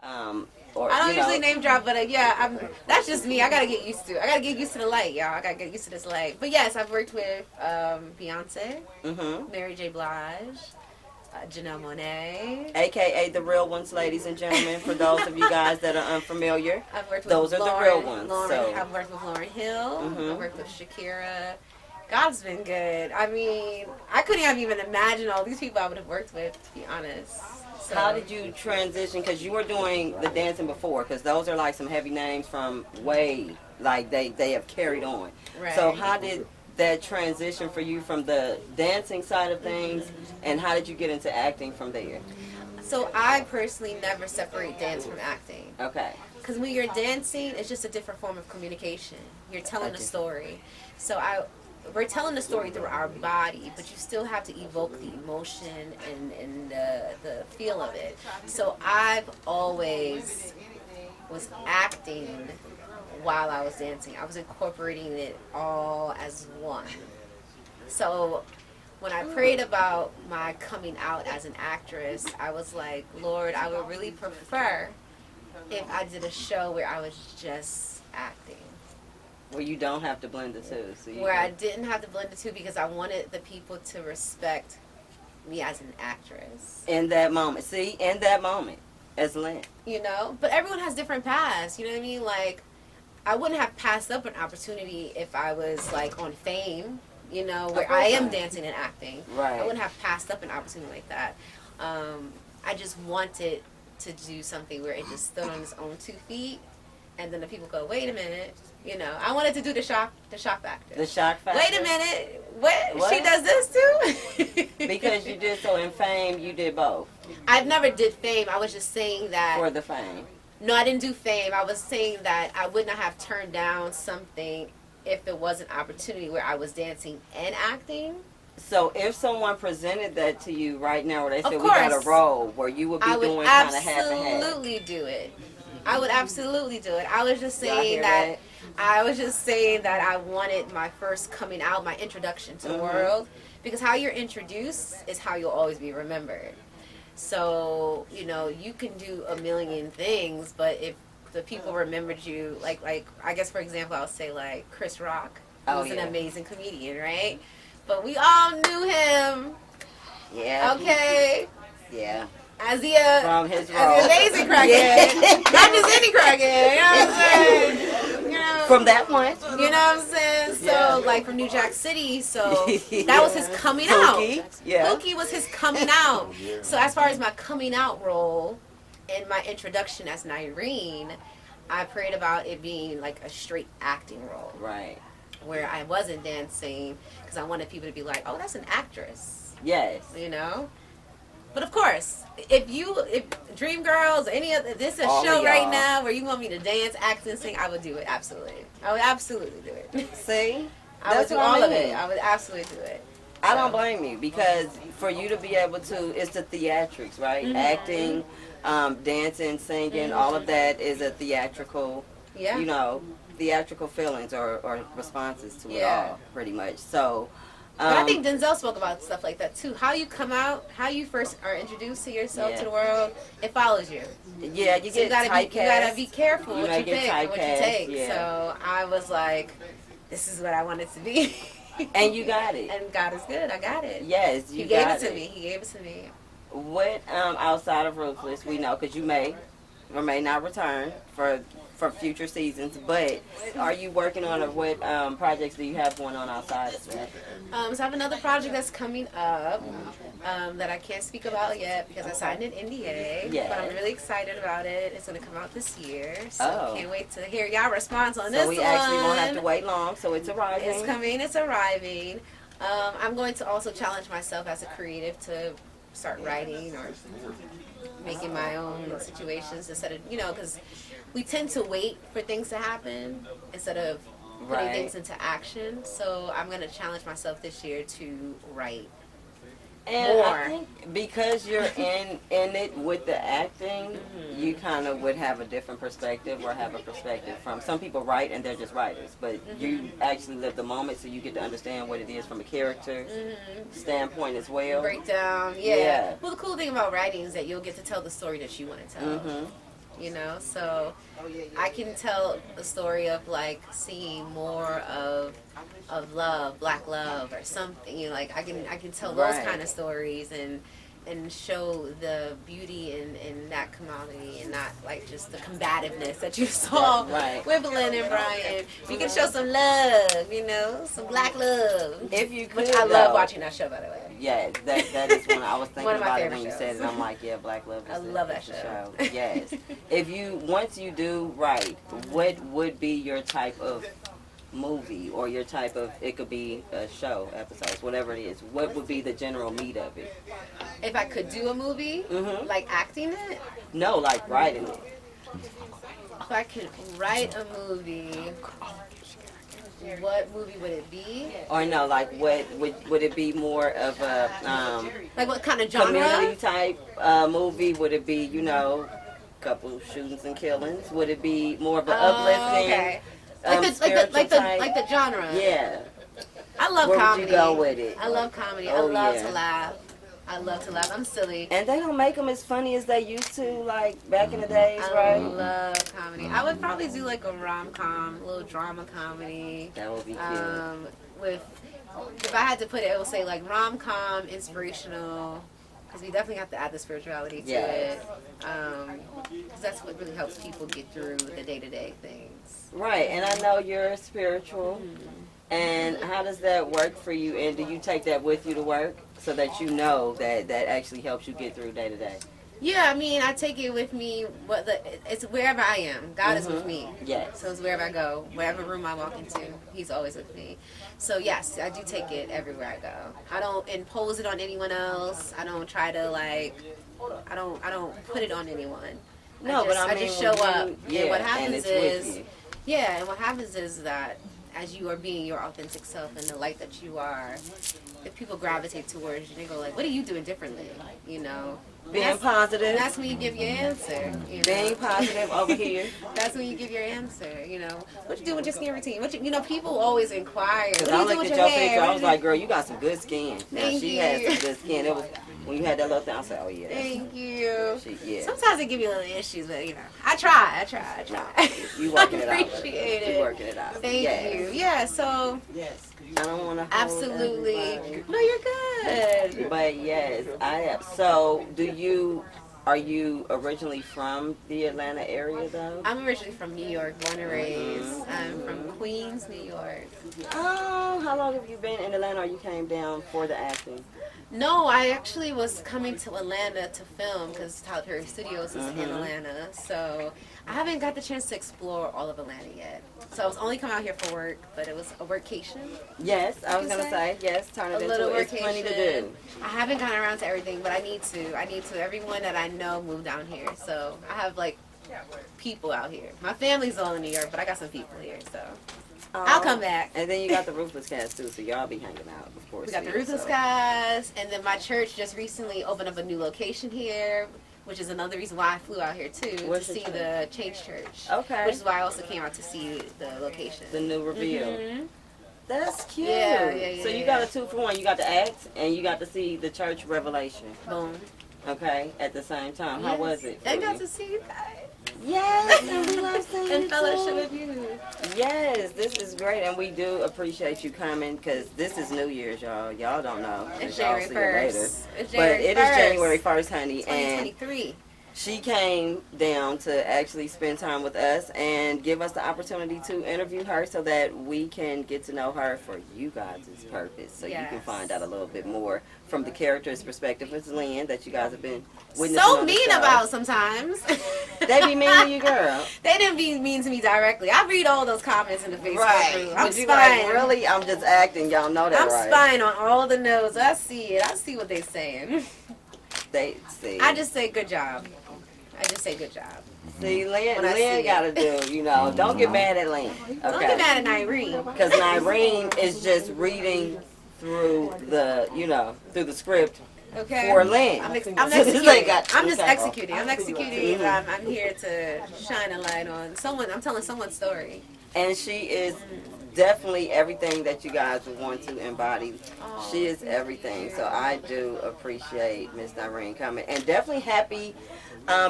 Or I don't usually name drop, but yeah, that's just me. I gotta get used to. I gotta get used to the light, y'all. I gotta get used to this light. But yes, I've worked with Beyonce, Mary J. Blige, Janelle Monáe, aka the real ones, ladies and gentlemen. For those of you guys that are unfamiliar, I've worked with those are the real ones. So I've worked with Lauryn Hill. I've worked with Shakira. God's been good. I mean, I couldn't have even imagined all these people I would have worked with, to be honest. So, how did you transition? Because you were doing the dancing before, because those are like some heavy names from way, like they have carried on. right. So how did that transition for you from the dancing side of things, and how did you get into acting from there? So I personally never separate dance from acting. Okay. Because when you're dancing, it's just a different form of communication. You're telling a story. So we're telling the story through our body, but you still have to evoke the emotion and the feel of it. So I've always was acting while I was dancing. I was incorporating it all as one. So when I prayed about my coming out as an actress, I was like, Lord, I would really prefer if I did a show where I was just acting. Where you don't have to blend the two. So where I didn't have to blend the two because I wanted the people to respect me as an actress. In that moment. See, in that moment, as Lynn. You know? But everyone has different paths, you know what I mean? Like, I wouldn't have passed up an opportunity if I was, like, on Fame, you know, where I am dancing and acting. Right. I wouldn't have passed up an opportunity like that. I just wanted to do something where it just stood on its own 2 feet, and then the people go, wait a minute. You know, I wanted to do the shock factor. The shock factor. Wait a minute, what? She does this too? Because you did so in Fame, you did both. I've never did Fame. I was just saying that. For the Fame. No, I didn't do Fame. I was saying that I would not have turned down something if it was an opportunity where I was dancing and acting. So if someone presented that to you right now, where they said we got a role, where you would be doing kind of half and half. Absolutely do it. I would absolutely do it. I was just saying that. I was just saying that I wanted my first coming out, my introduction to the world, because how you're introduced is how you'll always be remembered. So, you know, you can do a million things, but if the people remembered you, like I guess, for example, I'll say like Chris Rock, who's an amazing comedian, right? But we all knew him. Yeah. Okay. Yeah. As the from his role. As the amazing crackhead. Not just any crackhead, you know what I'm saying? You know, from that point. You know what I'm saying? So, like, from New Jack City, so that was his coming out. Yeah. Pookie was his coming out. So, as far as my coming out role and my introduction as Nirine, I prayed about it being, like, a straight acting role. Right. Where I wasn't dancing, because I wanted people to be like, oh, that's an actress. Yes. You know? But of course, if Dreamgirls, any other, this is a show right now where you want me to dance, act, and sing, I would do it. Absolutely, I would absolutely do it. See, I would do all of it. I would absolutely do it. I don't blame you, because for you to be able to, it's the theatrics, right? Acting, dancing, singing, all of that is a theatrical, you know, theatrical feelings or responses to it all, pretty much. So. But I think Denzel spoke about stuff like that too. How you come out, how you first are introduced to yourself to the world, it follows you. Yeah, you get typecast. You gotta be careful what you pick and what you take. Yeah. So I was like, this is what I wanted to be. And you got it. And God is good. I got it. Yes, He gave it to me. He gave it to me. What outside of Ruthless, we know, because you may or may not return for future seasons, but are you working on, or what projects do you have going on outside of that? So I have another project that's coming up that I can't speak about yet because I signed an NDA, but I'm really excited about it. It's going to come out this year, so can't wait to hear y'all response on this one. So we actually won't have to wait long, so it's arriving. It's coming, it's arriving. I'm going to also challenge myself as a creative to start writing or making my own situations instead of, you know, because we tend to wait for things to happen instead of putting things into action. So I'm going to challenge myself this year to write and more. I think because you're in it with the acting, you kind of would have a different perspective, or have a perspective from, some people write and they're just writers, but you actually live the moment, so you get to understand what it is from a character standpoint as well. Breakdown, yeah. Well, the cool thing about writing is that you'll get to tell the story that you want to tell. you know. So I can tell a story of like seeing more of love, black love, or something. You know, like I can tell those kind of stories and show the beauty in that commodity and not like just the combativeness that you saw with Lynn and Brian. We can show some love, you know, some black love. If you could, which I love watching that show, by the way. Yeah, that is one I was thinking about it when you shows. said it. I'm like, yeah, Black Love is I love that show. Yes. If you, once you do write, what would be your type of movie or your type of, it could be a show, episodes, whatever it is, what would be the general meat of it? If I could do a movie, like acting it? No, like writing it. If I could write a movie, what movie would it be? Or no, like what would it be more of a like what kind of genre? Community type movie? Would it be, you know, couple shootings and killings? Would it be more of an uplifting? Okay. Like the genre. Yeah. I love Where comedy. Would you go with it? I love comedy. Oh, I love yeah. to laugh. I love to laugh. I'm silly. And they don't make them as funny as they used to, like back in the days, right? I love comedy. I would probably do like a rom-com, a little drama comedy. That would be cute. With, if I had to put it, I would say like rom-com, inspirational, because we definitely have to add the spirituality to it. Because that's what really helps people get through the day-to-day things. Right, and I know you're spiritual. And how does that work for you? And do you take that with you to work so that you know that actually helps you get through day to day? Yeah, I mean, I take it with me. It's wherever I am. God is with me. Yes. So it's wherever I go, whatever room I walk into, He's always with me. So yes, I do take it everywhere I go. I don't impose it on anyone else. I don't try to I don't put it on anyone. No, I just show up. Yeah, and what happens and it's is, with you. yeah, and what happens is that as you are being your authentic self and the light that you are, if people gravitate towards you, they go like, what are you doing differently? You know? Being positive. That's when you give your answer. You know? Being positive over here. That's when you give your answer. You know, what you do with your skin routine? You know, people always inquire. What do I you do looked with at your your hair? picture. I was like, girl, you got some good skin. Now Thank she you. has some good skin. It was when you had that little thing. I said, oh yeah. Thank you. Yeah. Sometimes they give you little issues, but you know, I try. You working it out. Appreciate it. You working it out. Thank you. Yeah. So. Yes. I don't want to. Absolutely. No, you're good. But yes, I have. So, are you originally from the Atlanta area though? I'm originally from New York, born and raised. I'm from Queens, New York. Oh, how long have you been in Atlanta, or you came down for the acting? No, I actually was coming to Atlanta to film because TylerPerry Studios is in Atlanta. So I haven't got the chance to explore all of Atlanta yet. So I was only coming out here for work, but it was a workation. Yes, I was gonna say yes. Turn it into it. It's plenty to do. I haven't gotten around to everything, but I need to. Everyone that I know moved down here, so I have like people out here. My family's all in New York, but I got some people here, so. I'll come back. And then you got the Ruthless cast too, so y'all be hanging out, of course. We got the Ruthless guys, and then my church just recently opened up a new location here, which is another reason why I flew out here too, to see the Change Church. Okay. Which is why I also came out to see the location. The new reveal. That's cute. Yeah. So you got a 2-for-1. You got to act, and you got to see the church revelation. Boom. Okay, at the same time. How was it? I got to see you guys. Yes, and we love seeing And you fellowship too. with you. Yes, this is great, and we do appreciate you coming because this is New Year's, y'all. Y'all don't know. It's Y'all January see it 1st. It's But January it 1st. is January 1st, honey, and 2023. she came down to actually spend time with us and give us the opportunity to interview her so that we can get to know her for you guys' purpose. So you can find out a little bit more from the character's perspective of Lynn that you guys have been witnessing. So on the mean show. about sometimes. They be mean to you, girl. They didn't be mean to me directly. I read all those comments in the Facebook Right. group. I'm But you spying. like, really? I'm just acting. Y'all know that, I'm right? spying on all the notes. I see it. I see what they're saying. They see. I just say good job. See, Lynn When I see it. gotta do, don't get mad at Lynn. Okay. Don't get mad at Nirine. Because Nirine is just reading through the, through the script Okay. for Lynn. I'm So executing. they got- I'm just okay. executing. I'm executing. I'm here to shine a light on someone. I'm telling someone's story. And she is definitely everything that you guys would want to embody. Oh, She is thank everything. you. So I do appreciate Miss Nirine coming. And definitely happy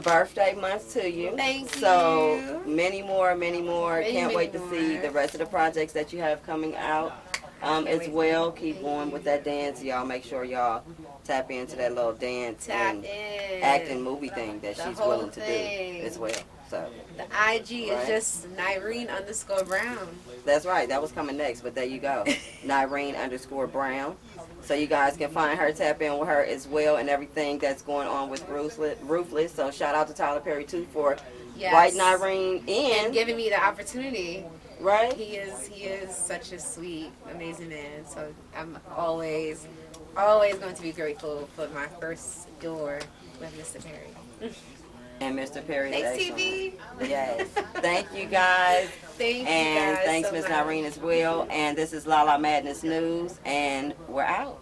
birthday month to you. Thank so you. many more. Many, Can't wait to many see more. the rest of the projects that you have coming out as well. Keep going with that dance. Y'all make sure y'all tap into that little dance Tap and in. acting movie thing that The she's whole willing to thing. do as well. So The IG Right. is just Nirine_Brown. that's right. That was coming next, but there you go. Nirine_Brown. So you guys can find her, tap in with her as well, and everything that's going on with Ruthless. So shout out to TylerPerry too for writing Nirine in. And giving me the opportunity. Right? He is such a sweet, amazing man. So I'm always going to be grateful for my first door with Mr. Perry. And Mr. Perry. Thanks, excellent. TV. Yes. Thank you guys. Thank you And guys thanks, so Miss much. Nirine, as well. And this is Lala Madness News, and we're out.